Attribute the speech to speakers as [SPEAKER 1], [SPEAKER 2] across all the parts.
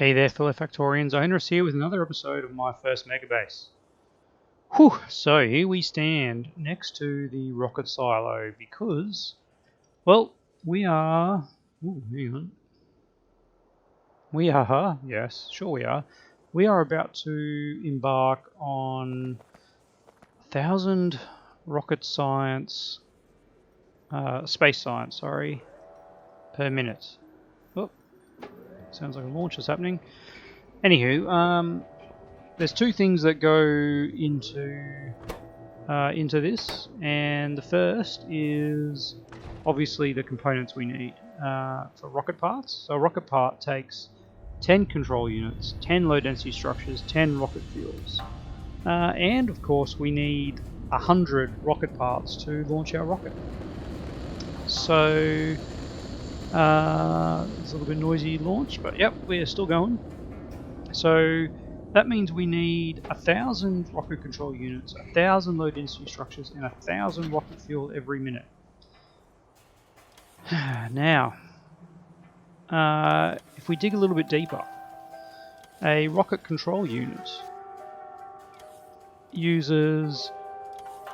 [SPEAKER 1] Hey there, fellow Factorians. Owners here with another episode of my first Megabase. Whew, so here we stand next to the rocket silo because, well, we are... Ooh, hang on. Yes, sure we are. We are about to embark on 1,000 rocket science, space science, sorry, per minute. Oh, sounds like a launch is happening. Anywho, there's two things that go into this, and the first is obviously the components we need for rocket parts. So a rocket part takes 10 control units, 10 low density structures, 10 rocket fuels, and of course we need 100 rocket parts to launch our rocket. So it's a little bit noisy launch, but yep, we're still going. So that means we need 1,000 rocket control units, 1,000 low density structures, and 1,000 rocket fuel every minute. Now, if we dig a little bit deeper, a rocket control unit uses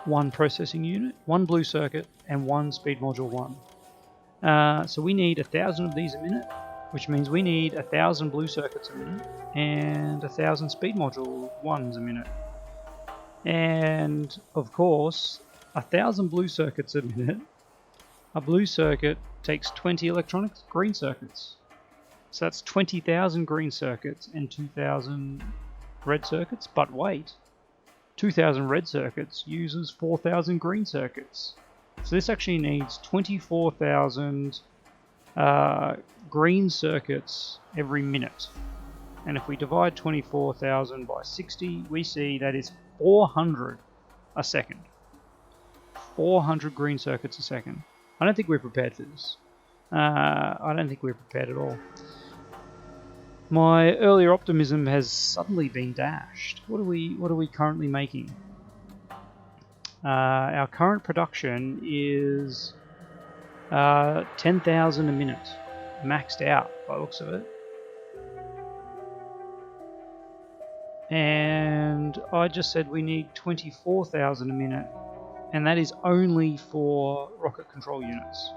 [SPEAKER 1] one processing unit, one blue circuit, and one speed module 1. So we need 1,000 of these a minute, which means we need 1,000 blue circuits a minute and 1,000 speed module 1s a minute. And of course, 1,000 blue circuits a minute. A blue circuit takes 20 electronic green circuits. So that's 20,000 green circuits and 2,000 red circuits. But wait, 2,000 red circuits uses 4,000 green circuits. So this actually needs 24,000 green circuits every minute. And if we divide 24,000 by 60, we see that is 400 a second. 400 green circuits a second. I don't think we're prepared for this. I don't think we're prepared at all. My earlier optimism has suddenly been dashed. What are we currently making? Our current production is 10,000 a minute, maxed out by the looks of it. And I just said we need 24,000 a minute, and that is only for rocket control units.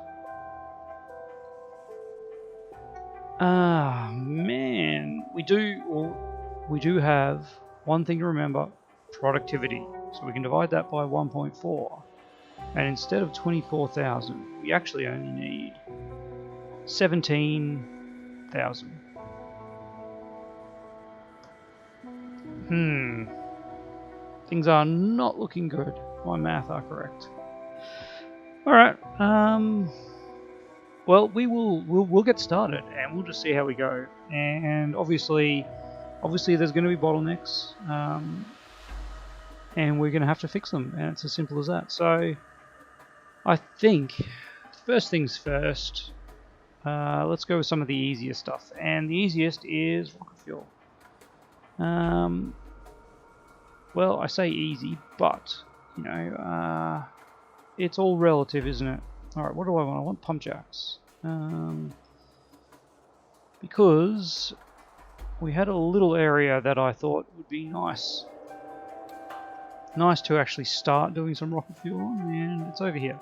[SPEAKER 1] Ah, man, we do have one thing to remember: productivity. So we can divide that by 1.4, and instead of 24,000, we actually only need 17,000. Things are not looking good. My math are correct. All right. Well, we'll get started, and we'll just see how we go. And obviously, there's going to be bottlenecks, and we're going to have to fix them. And it's as simple as that. So, I think first things first. Let's go with some of the easiest stuff, and the easiest is rocket fuel. Well, I say easy, but, you know, it's all relative, isn't it? Alright, what do I want? I want pump jacks. Because we had a little area that I thought would be nice. Nice to actually start doing some rocket fuel on, and it's over here.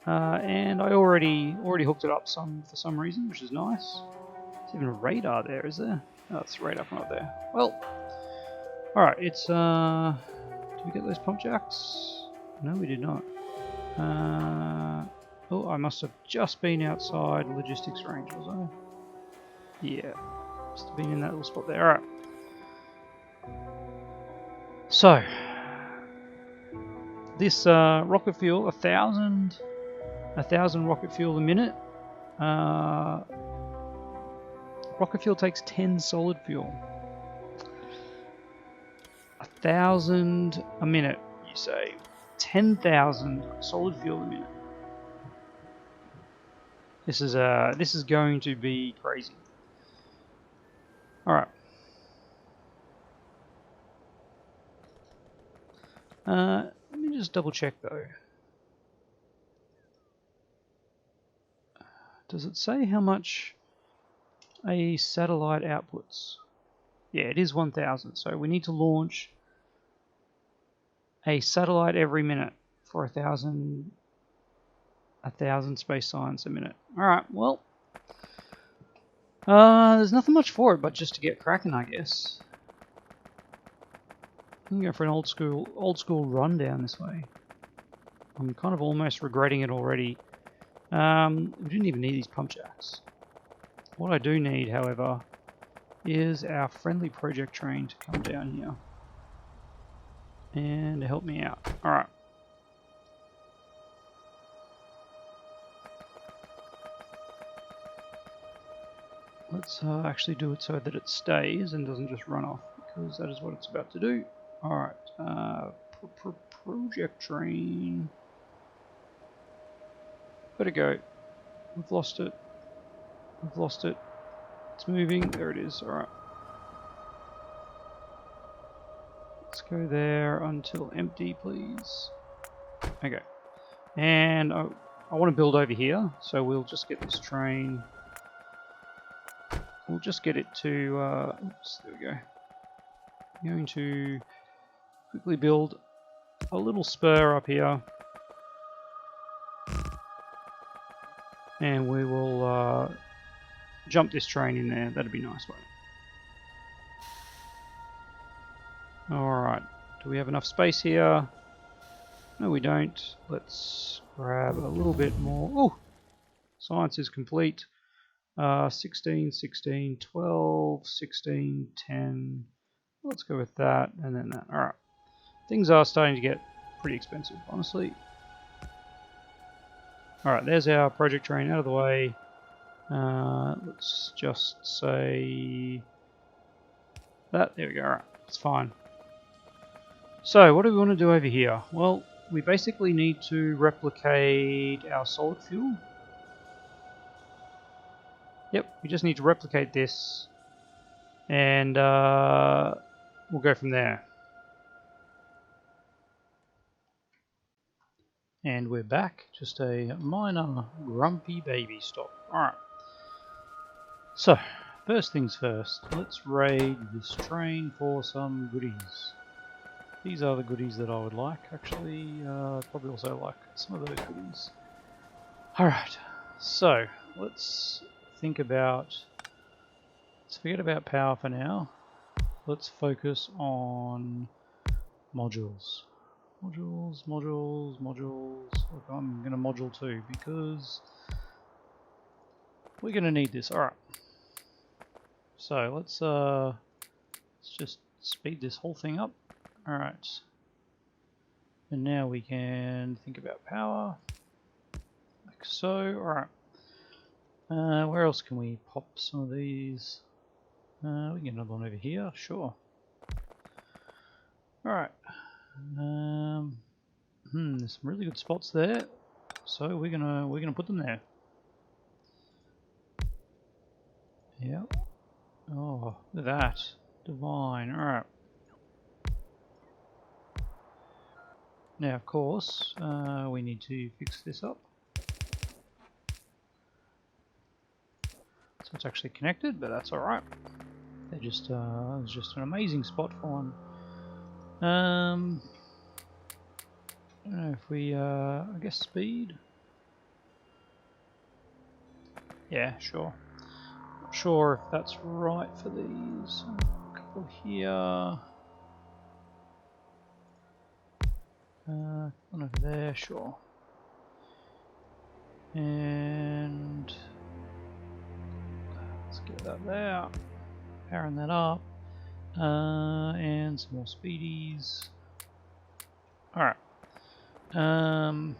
[SPEAKER 1] And I already hooked it up for some reason, which is nice. There's even a radar there, is there? Oh, it's radar from up there. Well, alright, it's, did we get those pump jacks? No, we did not. Oh, I must have just been outside logistics range, was I? Yeah, must have been in that little spot there. Alright. So, this rocket fuel, 1,000 rocket fuel a minute. Rocket fuel takes 10 solid fuel. 1,000 a minute, you say. 10,000 solid fuel a minute. This is going to be crazy. All right. Let me just double check though. Does it say how much a satellite outputs. Yeah, it is 1,000. So we need to launch a satellite every minute for 1,000 space science a minute. All right. Well, there's nothing much for it, but just to get cracking, I guess. I can go for an old school run down this way. I'm kind of almost regretting it already. We didn't even need these pump jacks. What I do need, however, is our friendly project train to come down here and help me out. All right. Let's actually do it so that it stays and doesn't just run off, because that is what it's about to do. Alright, project train. Where'd it go? We've lost it. We've lost it. It's moving. There it is. Alright. Let's go there until empty, please. Okay. And I want to build over here, so we'll just get this train. We'll just get it to, oops, there we go. I'm going to quickly build a little spur up here. And we will jump this train in there. That'd be nice, won't it? Alright, do we have enough space here? No, we don't. Let's grab a little bit more. Oh! Science is complete. 16, 16, 12, 16, 10. Let's go with that, and then that. Alright. Things are starting to get pretty expensive, honestly. Alright, there's our project train out of the way. Let's just say that. There we go. Alright, it's fine. So, what do we want to do over here? Well, we basically need to replicate our solid fuel. Yep, we just need to replicate this, and we'll go from there. And we're back. Just a minor grumpy baby stop. Alright. So, first things first, let's raid this train for some goodies. These are the goodies that I would like, actually. Probably also like some of those goodies. Alright, so let's think about... Let's forget about power for now. Let's focus on modules. Modules. Look, I'm going to module 2 because we're going to need this. Alright. So let's just speed this whole thing up. Alright. And now we can think about power. Like so. Alright. Where else can we pop some of these? We can get another one over here, sure. Alright. There's some really good spots there. So we're gonna put them there. Yep. Oh, look at that. Divine. Alright. Now of course, we need to fix this up. So it's actually connected, but that's alright. They just it was just an amazing spot for one. I don't know if we I guess speed. Yeah, sure. Not sure if that's right for these. A couple here. One over there, sure. And let's get that there. Powering that up. And some more speedies. Alright. I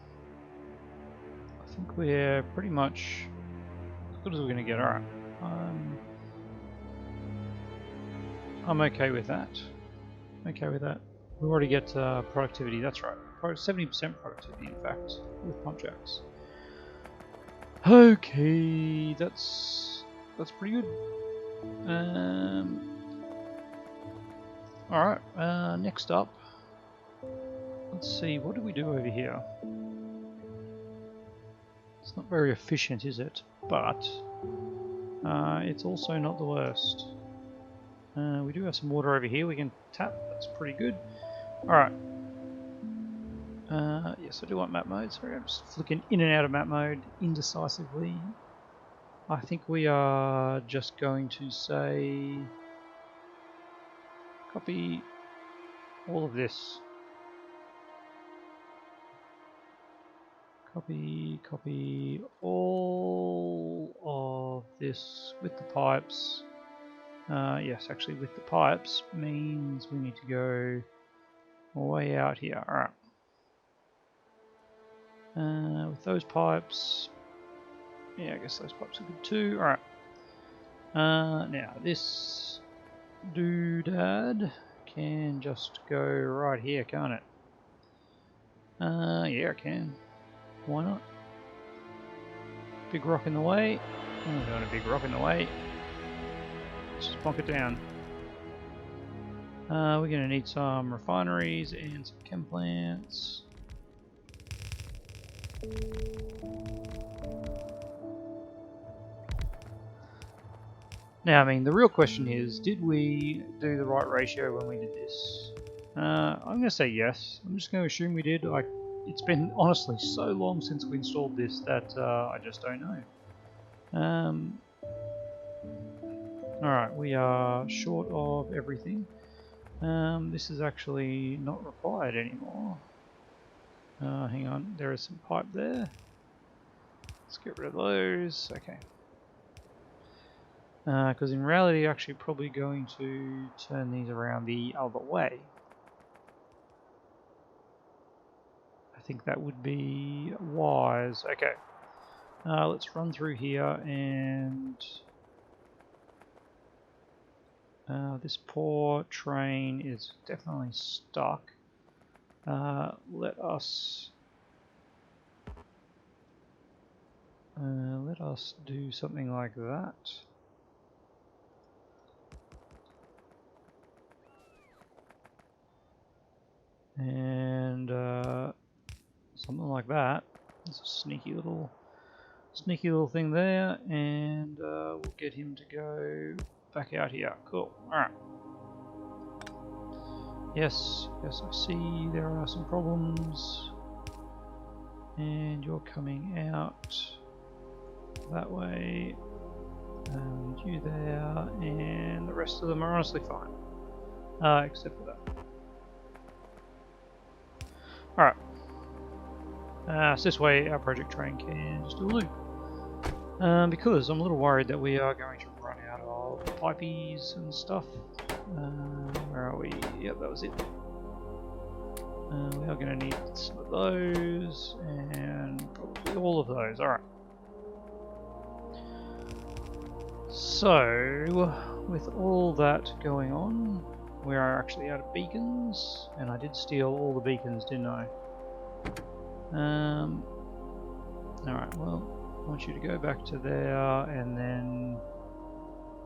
[SPEAKER 1] think we're pretty much as good as we're going to get. Alright. I'm okay with that. Okay with that. We already get productivity, that's right. 70% productivity, in fact, with pump jacks. Okay, that's pretty good. Alright, next up, let's see, what do we do over here? It's not very efficient, is it? But it's also not the worst. We do have some water over here we can tap. That's pretty good. Alright. Yes, I do want map mode. Sorry, I'm just flicking in and out of map mode indecisively. I think we are just going to say copy all of this. Copy all of this with the pipes. Yes, actually with the pipes means we need to go way out here. Alright. With those pipes, yeah, I guess those pipes are good too. Alright. Now this doodad can just go right here, can't it? Yeah, it can. Why not? Big rock in the way. I'm doing a big rock in the way. Let's just bonk it down. We're going to need some refineries and some chem plants. Now, I mean, the real question is, did we do the right ratio when we did this? I'm going to say yes. I'm just going to assume we did. Like, it's been honestly so long since we installed this that I just don't know. Alright, we are short of everything. This is actually not required anymore. Hang on, there is some pipe there. Let's get rid of those. Okay. Because in reality, actually probably going to turn these around the other way. I think that would be wise. Okay. Let's run through here and this poor train is definitely stuck. Let us do something like that. And something like that. There's a sneaky little thing there, and we'll get him to go back out here. Cool. Alright. Yes, I see there are some problems. And you're coming out that way. And you there, and the rest of them are honestly fine. Except for that. Alright. So this way our project train can just do a loop. Because I'm a little worried that we are going to run out of pipies and stuff. Where are we? Yep, that was it. We are going to need some of those and probably all of those. Alright. So, with all that going on, we are actually out of beacons, and I did steal all the beacons, didn't I? Alright, well, I want you to go back to there, and then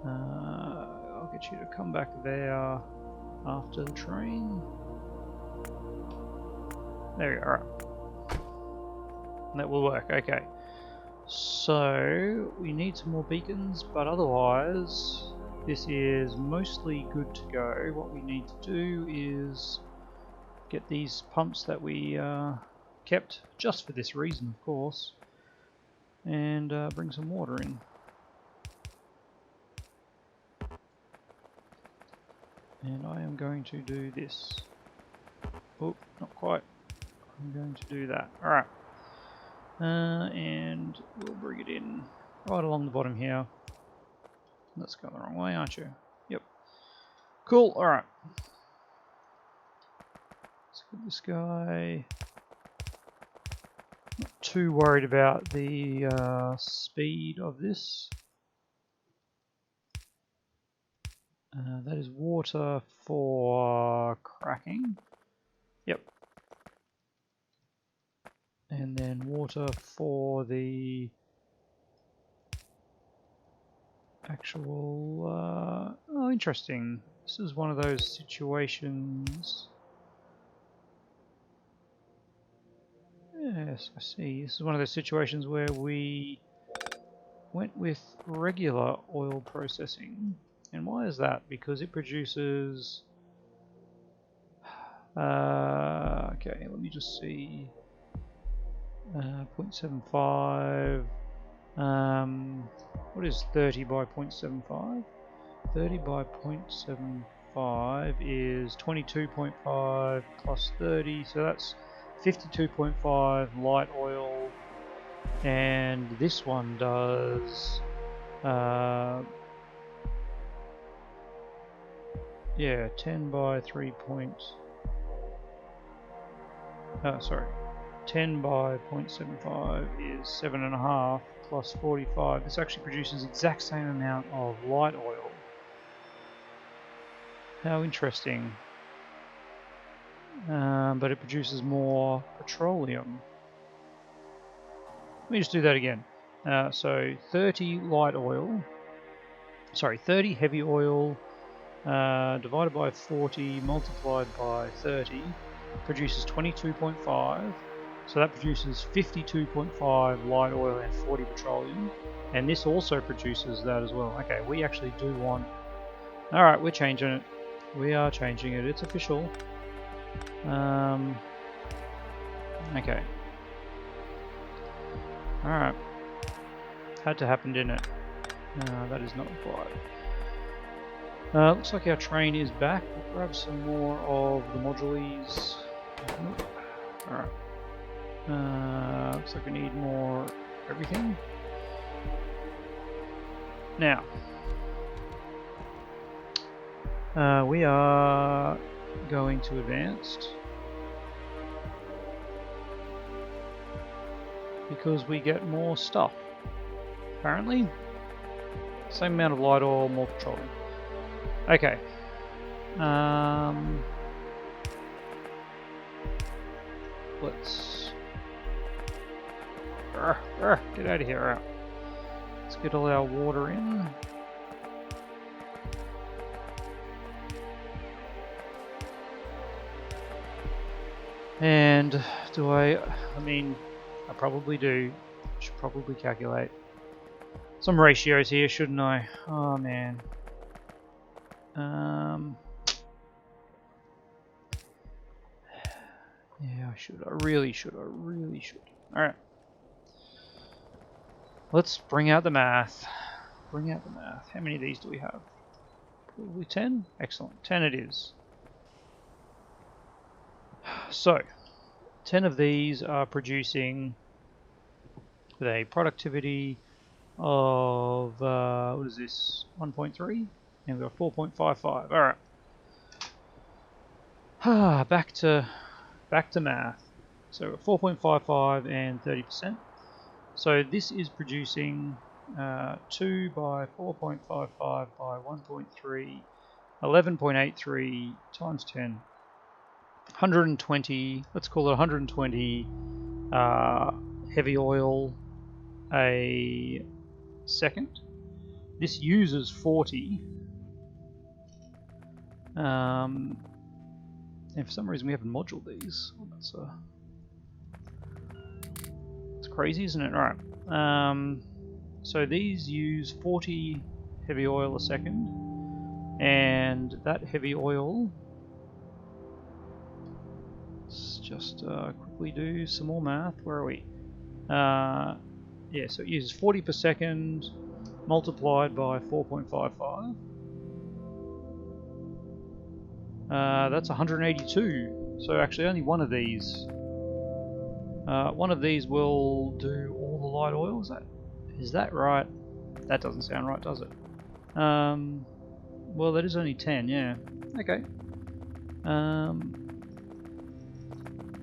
[SPEAKER 1] I'll get you to come back there after the train. There we are. Alright. That will work, okay. So, we need some more beacons, but otherwise, this is mostly good to go. What we need to do is get these pumps that we kept just for this reason, of course, and bring some water in. And I am going to do this. Oh, not quite. I'm going to do that. Alright. And we'll bring it in right along the bottom here. That's going the wrong way, aren't you? Yep. Cool, alright. Let's get this guy. Not too worried about the speed of this. That is water for cracking. Yep. And then water for the actual... oh, interesting. This is one of those situations... Yes, I see. This is one of those situations where we went with regular oil processing. And why is that? Because it produces... okay, let me just see. 0.75. What is 30 by 0.75? 30 by 0.75 is 22.5 plus 30, so that's 52.5 light oil. And this one does, yeah, 10 by 3 sorry, 10 by 0.75 is 7.5 plus 45. This actually produces the exact same amount of light oil. How interesting. But it produces more petroleum. Let me just do that again. So 30 light oil, sorry, 30 heavy oil divided by 40 multiplied by 30 produces 22.5. So that produces 52.5 light oil and 40 petroleum. And this also produces that as well. Okay, we actually do want... Alright, we're changing it. We are changing it. It's official. Okay. Alright. Had to happen, didn't it? That is not required. Looks like our train is back. We'll grab some more of the modules. Nope. Alright. Looks like we need more everything. Now, we are going to advanced because we get more stuff. Apparently, same amount of light oil, more petroleum. Okay. Let's get out of here. Right. Let's get all our water in. And do I mean, I probably do. Should probably calculate some ratios here, shouldn't I? Oh man. Yeah, I should. I really should. Alright. Let's bring out the math. Bring out the math. How many of these do we have? Probably 10? Excellent. 10 it is. So, 10 of these are producing with a productivity of, what is this, 1.3? And we've got 4.55. Alright. Back to math. So 4.55 and 30%. So this is producing 2 by 4.55 by 1.3, 11.83 times 10. 120, let's call it 120 heavy oil a second. This uses 40. And for some reason we haven't moduled these. Well, that's crazy, isn't it? Alright. So these use 40 heavy oil a second. And that heavy oil... Let's just quickly do some more math. Where are we? Yeah, so it uses 40 per second multiplied by 4.55. That's 182. So actually only one of these will do all the light oil. Is that right? That doesn't sound right, does it? Well, that is only 10, yeah. Okay.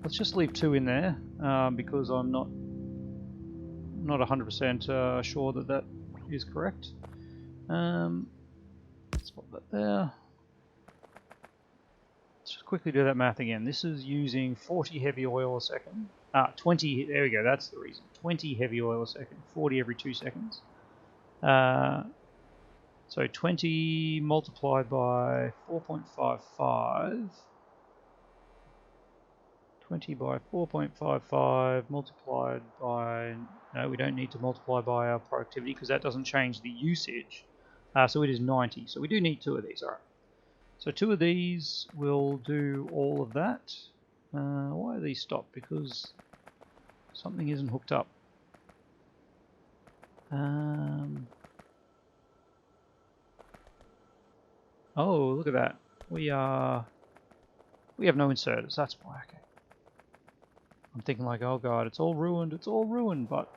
[SPEAKER 1] Let's just leave 2 in there because I'm not 100% sure that is correct. Let's pop that there. Let's just quickly do that math again. This is using 40 heavy oil a second. 20, there we go, that's the reason. 20 heavy oil a second, 40 every 2 seconds. So 20 multiplied by 4.55. 20 by 4.55 multiplied by, no, we don't need to multiply by our productivity because that doesn't change the usage. So it is 90. So we do need 2 of these. All right. So 2 of these will do all of that. Why are these stopped? Because something isn't hooked up. Oh, look at that. We have no inserters. That's why. Okay. I'm thinking like, oh god, it's all ruined. It's all ruined, but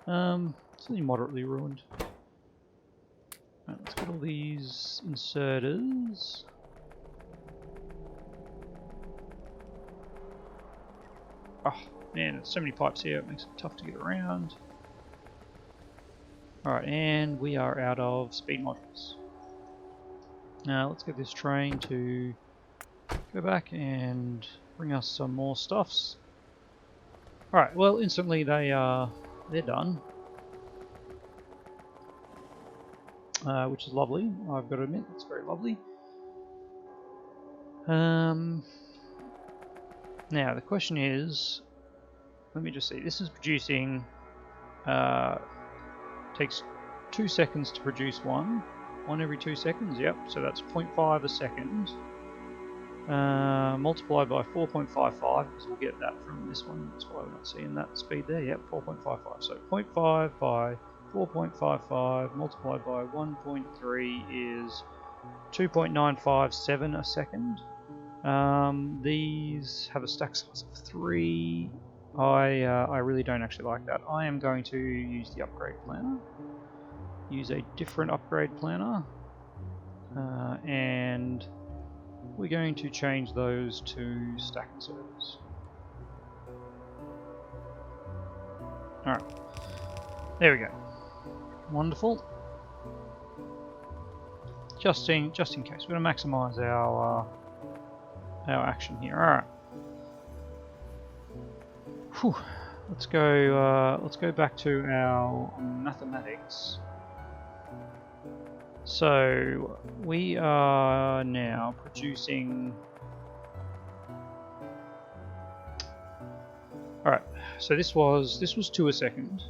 [SPEAKER 1] it's only moderately ruined. Right, let's get all these inserters. Oh man, there's so many pipes here. It makes it tough to get around. All right, and we are out of speed modules. Now let's get this train to go back and bring us some more stuffs. Alright, well instantly they're done. Which is lovely, I've got to admit, it's very lovely. Now the question is, let me just see, this is producing, takes 2 seconds to produce one every 2 seconds, yep, so that's 0.5 a second. Multiplied by 4.55, because we'll get that from this one, that's why we're not seeing that speed there, yep, 4.55. So 0.5 by 4.55 multiplied by 1.3 is 2.957 a second. These have a stack size of 3. I really don't actually like that. I am going to use the upgrade planner. Use a different upgrade planner. And we're going to change those to stack inserters. Alright. There we go. Wonderful. Just in case. We're going to maximize our action here. Alright. Whew. Let's go back to our mathematics. So we are now producing. All right. So this was 2 a second.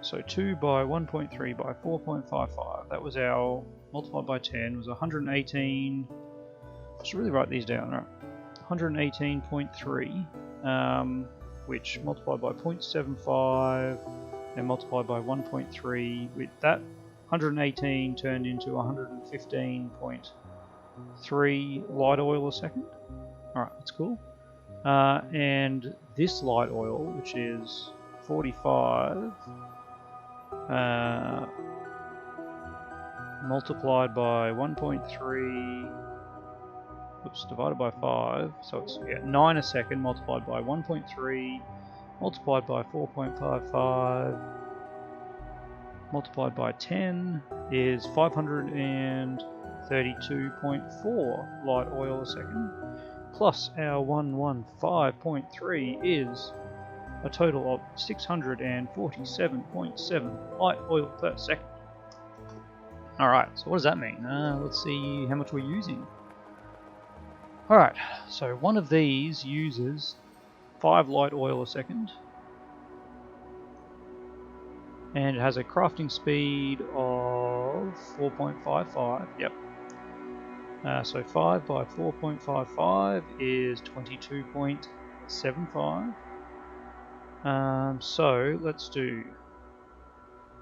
[SPEAKER 1] So 2 by 1.3 by 4.55. That was our multiplied by 10 was 118. I should really write these down. Right. 118.3, which multiplied by 0.75. And multiplied by 1.3, with that 118 turned into 115.3 light oil a second. Alright, that's cool. And this light oil, which is 45, multiplied by 1.3, oops, divided by 5, so it's 9 a second multiplied by 1.3, multiplied by 4.55, multiplied by 10 is 532.4 light oil a second, plus our 115.3 is a total of 647.7 light oil per second. Alright, so what does that mean? Let's see how much we're using. Alright, so one of these uses 5 light oil a second, and it has a crafting speed of 4.55. Yep. So 5 by 4.55 is 22.75. So let's do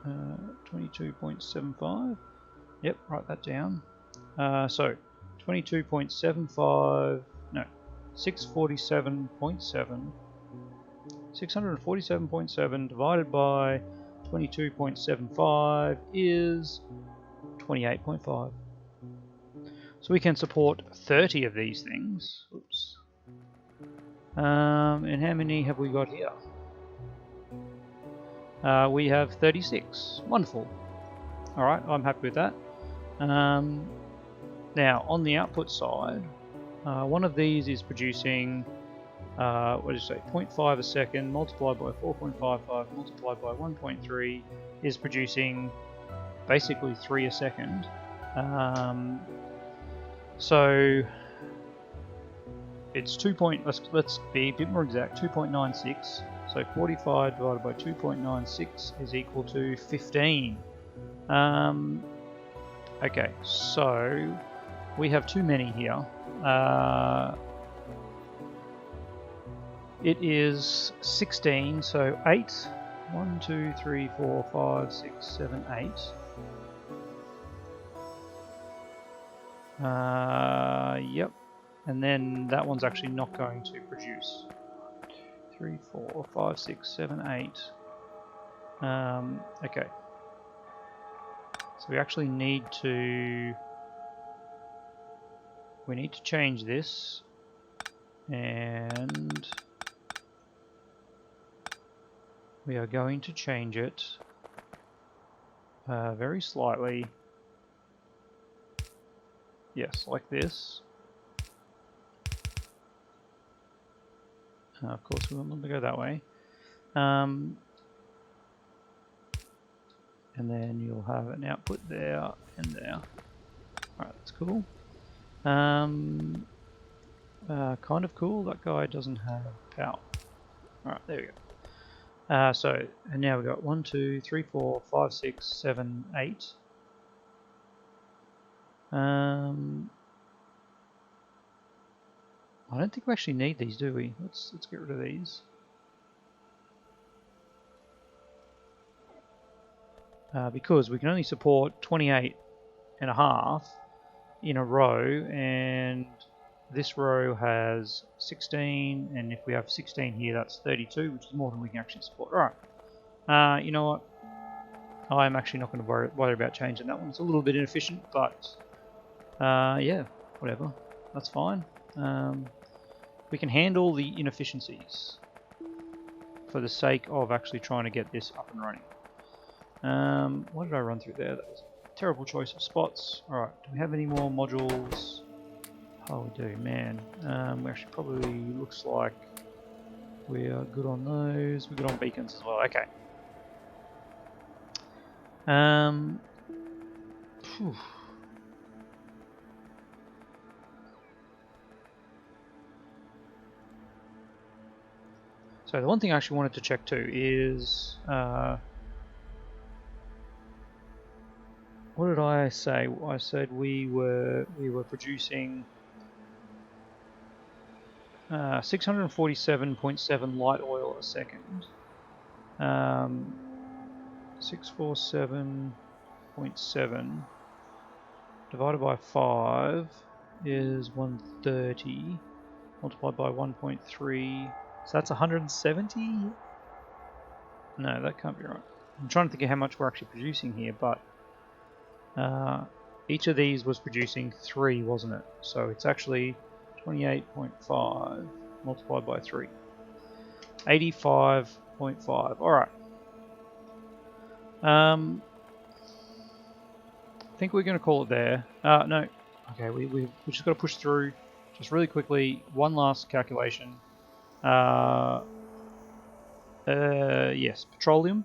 [SPEAKER 1] 22.75. Yep, write that down. So 22.75. No. 647.7 divided by 22.75 is 28.5. So we can support 30 of these things. Oops. And how many have we got here? We have 36. Wonderful. Alright, I'm happy with that. Now, on the output side, one of these is producing, what did you say, 0.5 a second multiplied by 4.55 multiplied by 1.3 is producing basically 3 a second. So it's let's be a bit more exact. 2.96. So 45 divided by 2.96 is equal to 15. Okay, so we have too many here. It is 16, so 8. 1, 2, 3, 4, 5, 6, 7, 8. Yep. And then that one's actually not going to produce. 3, 4, 5, 6, 7, 8. Okay. So we actually need to change this, and we are going to change it very slightly. Yes, like this. Of course, we want them to go that way. And then you'll have an output there and there. Alright, that's cool. Kind of cool, that guy doesn't have power. Alright, there we go. And now we've got 1, 2, 3, 4, 5, 6, 7, 8. I don't think we actually need these, do we? Let's get rid of these. Because we can only support 28 and a half in a row, and this row has 16, and if we have 16 here, that's 32, which is more than we can actually support. Alright, you know what? I'm actually not going to worry about changing that one. It's a little bit inefficient, but yeah, whatever. That's fine. We can handle the inefficiencies for the sake of actually trying to get this up and running. What did I run through there? That was a terrible choice of spots. Alright, do we have any more modules? Oh, we do, man. We actually probably looks like we are good on those. We're good on beacons as well. Okay. Phew. So the one thing I actually wanted to check too is what did I say? I said we were producing 647.7 light oil a second. 647.7 divided by 5 is 130, multiplied by 1.3, so that's 170? No, that can't be right. I'm trying to think of how much we're actually producing here, but each of these was producing 3, wasn't it? So it's actually 28.5 multiplied by 3. 85.5. Alright. I think we're going to call it there. No. Okay, we just got to push through. Just really quickly, one last calculation. Yes, petroleum.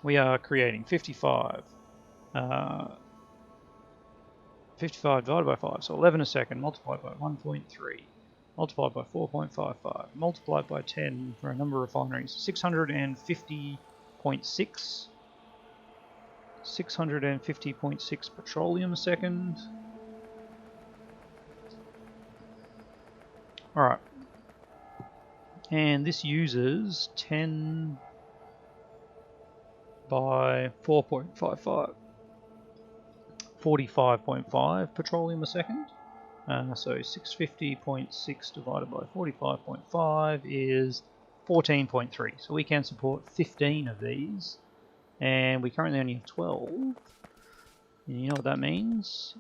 [SPEAKER 1] We are creating 55. 55 divided by 5, so 11 a second, multiplied by 1.3, multiplied by 4.55, multiplied by 10 for a number of refineries, 650.6. 650.6 petroleum a second. Alright. And this uses 10 by 4.55. 45.5 petroleum a second. So 650.6 divided by 45.5 is 14.3. So we can support 15 of these. And we currently only have 12. And you know what that means?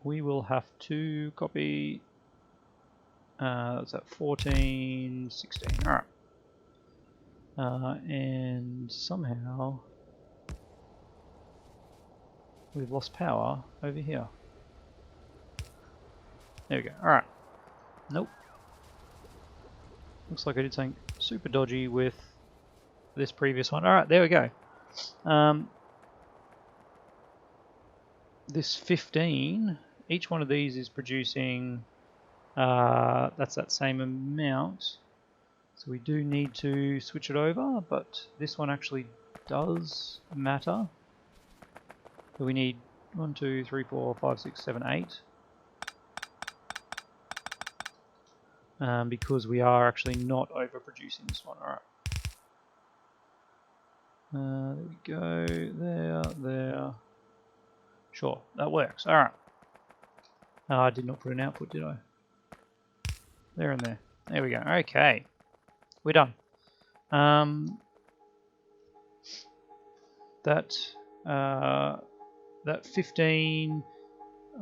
[SPEAKER 1] We will have to copy. That's at 14, 16. Alright. And somehow we've lost power over here. There we go. Alright. Nope. Looks like I did something super dodgy with this previous one. Alright, there we go. this 15, each one of these is producing, that's that same amount. So we do need to switch it over, but this one actually does matter. So we need 1, 2, 3, 4, 5, 6, 7, 8. Because we are actually not overproducing this one. Alright. There we go. There. Sure, that works. Alright. I did not put an output, did I? There and there. There we go. Okay. We're done. That 15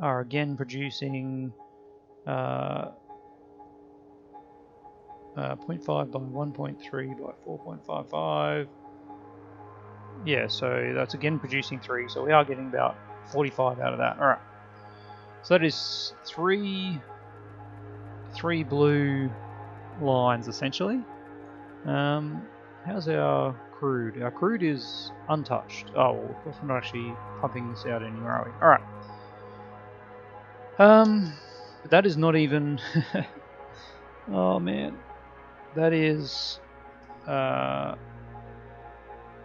[SPEAKER 1] are again producing 0.5 by 1.3 by 4.55. Yeah, so that's again producing 3, so we are getting about 45 out of that. Alright. So that is three blue lines essentially. How's our crude? Our crude is untouched. Oh, well, of course we're not actually pumping this out anymore, are we? Alright. But that is not even... oh man. That is...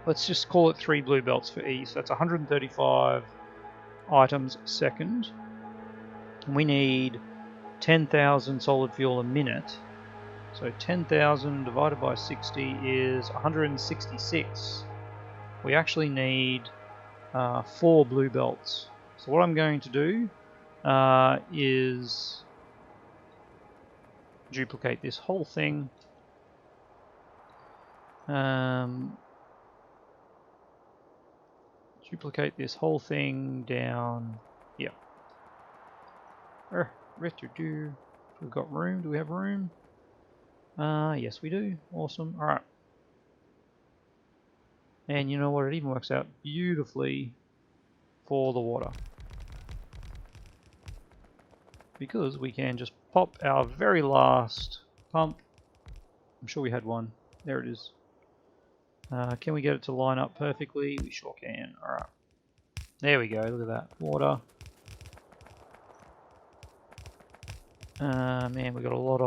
[SPEAKER 1] let's just call it 3 blue belts for E. So that's 135 items a second. And we need 10,000 solid fuel a minute. So 10,000 divided by 60 is 166. We actually need 4 blue belts. So what I'm going to do is duplicate this whole thing. Duplicate this whole thing down here. We've got room. Do we have room? Yes, we do. Awesome. Alright. And you know what? It even works out beautifully for the water. Because we can just pop our very last pump. I'm sure we had one. There it is. Can we get it to line up perfectly? We sure can. Alright. There we go. Look at that. Water. Man, we got a lot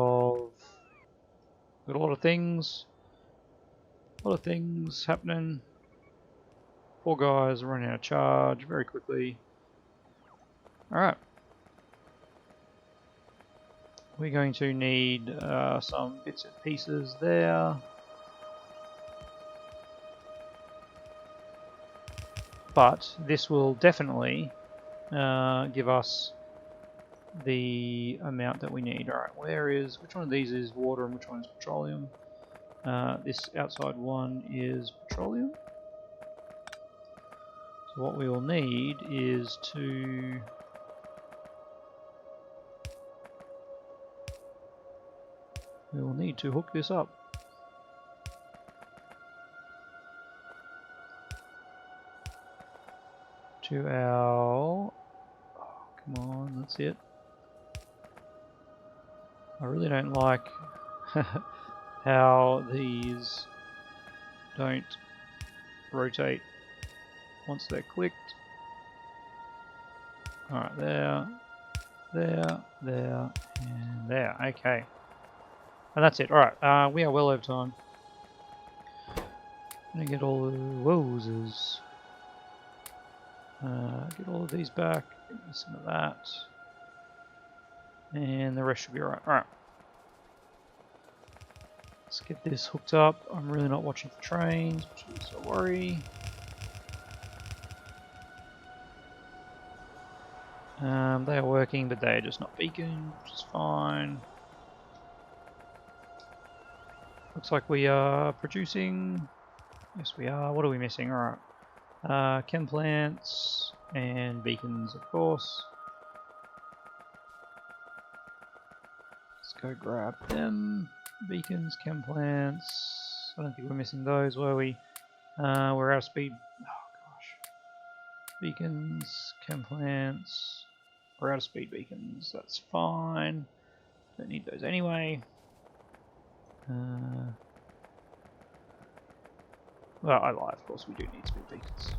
[SPEAKER 1] of things. A lot of things happening. Poor guys are running out of charge very quickly. Alright. We're going to need some bits and pieces there. But this will definitely give us the amount that we need. Alright, which one of these is water and which one is petroleum? This outside one is petroleum. So what we will need is to hook this up. To our... oh, come on, that's it. I really don't like how these don't rotate once they're clicked. Alright, there, and there. Okay. And that's it. Alright, we are well over time. I'm gonna get all the roses. Get all of these back, get me some of that. And the rest should be alright. Alright. Let's get this hooked up. I'm really not watching for trains, which is a worry. They are working, but they are just not beacon, which is fine. Looks like we are producing. Yes, we are. What are we missing? Alright. Chem plants and beacons, of course. Let's go grab them. Beacons, chem plants. I don't think we're missing those, were we? We're out of speed. Oh gosh. Beacons, chem plants. We're out of speed beacons. That's fine. Don't need those anyway. Well, I lie, of course we do need speed beacons.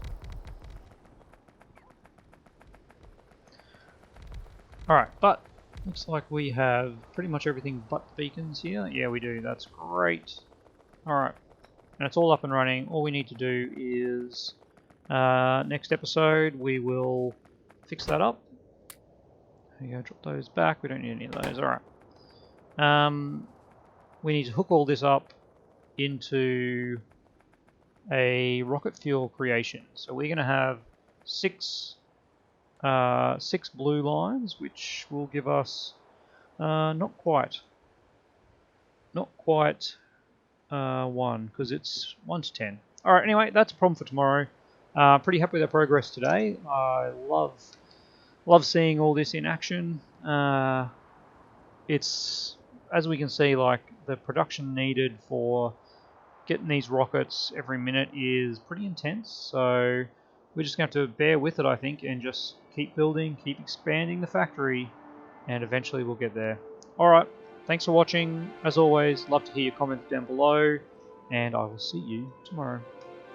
[SPEAKER 1] Alright, but looks like we have pretty much everything but the beacons here. Yeah, we do. That's great. Alright, and it's all up and running. All we need to do is next episode we will fix that up. There you go, drop those back. We don't need any of those. Alright. We need to hook all this up into a rocket fuel creation. So we're going to have six blue lines, which will give us not quite one, because it's 1 to 10. All right. Anyway, that's a problem for tomorrow. Pretty happy with our progress today. I love seeing all this in action. It's, as we can see, like the production needed for getting these rockets every minute is pretty intense, so we're just going to have to bear with it, I think, and just keep building, keep expanding the factory, and eventually we'll get there. Alright, thanks for watching. As always, love to hear your comments down below, and I will see you tomorrow.